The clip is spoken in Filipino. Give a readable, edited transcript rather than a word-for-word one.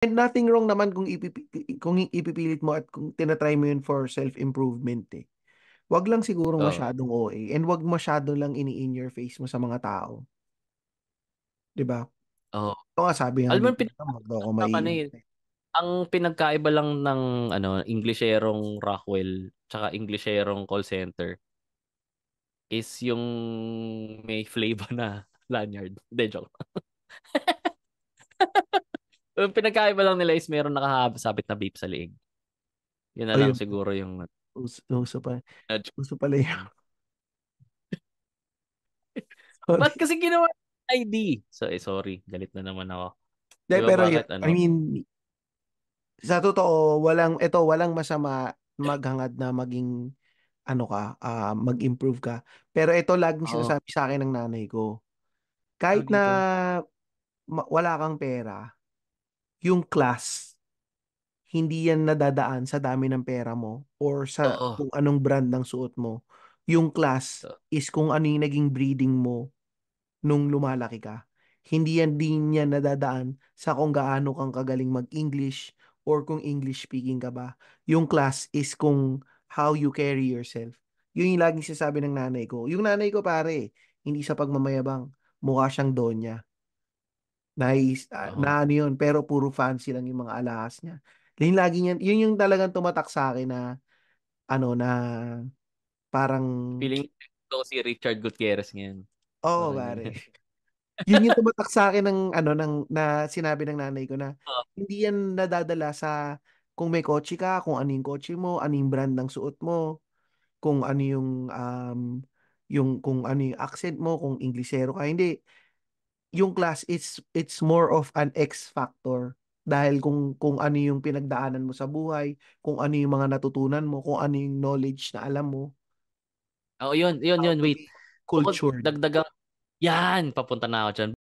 And nothing wrong naman kung ipipilit mo at kung tinatry mo yun for self-improvement eh. Wag lang siguro Oo. masyadong OA and wag masyado lang in your face mo sa mga tao. 'Di ba? Oo. Ito nga sabi nga Alam mo ni yung Tita, wag daw ako ng ano maiiyak eh, eh. ang pinagkaiba lang ng ano, Englisherong Rockwell tsaka Englisherong call center is yung may flavor na lanyard. Hindi, joke. Yung pinagkaiba lang nila is meron nakasabit na vape sa leeg. Yun na lang Ayun, siguro yung uso pa. medyo. Uso pala yun. Mm. Ba't Sorry. kasi ginawa ID? So, sorry. Galit na naman ako. De, Di ba pero yun, bakit I ano? mean, sa totoo, walang masama maghangad na maging, ano ka, mag-improve ka. Pero ito laging Oo. sinasabi sa akin ng nanay ko, Tawag kahit na dito. wala kang pera, yung class, hindi yan nadadaan sa dami ng pera mo or sa Oo. kung anong brand ng suot mo. Yung class To- is kung ano yung naging breeding mo nung lumalaki ka. Hindi yan din yan nadadaan sa kung gaano kang kagaling mag-English or kung English speaking ka ba. Yung class is kung how you carry yourself. Yun yung laging sinasabi ng nanay ko. Yung nanay ko pare, hindi sa pagmamayabang, mukha siyang donya. Nice, Oo. na ano yun, pero puro fancy lang yung mga alahas niya. Yun lagi niyan, yun yung talagang tumatak sa akin na ano na parang Feeling ko si Richard Gutierrez ngayon. oh Parang pare. ganyan. Yun yung tumatak sa akin ng ano ng na sinabi ng nanay ko na Oo. hindi yan nadadala sa kung may kotse ka, kung ano yung kotse mo, ano yung brand ng suot mo, kung ano yung kung ano yung accent mo, kung Inglesero ka. Hindi, yung class it's more of an X factor dahil kung ano yung pinagdaanan mo sa buhay, kung ano yung mga natutunan mo, kung ano yung knowledge na alam mo, Oo, yun, yun, how yun, to wait. be Bukod cultured. dagdagang yan, papunta na ako dyan.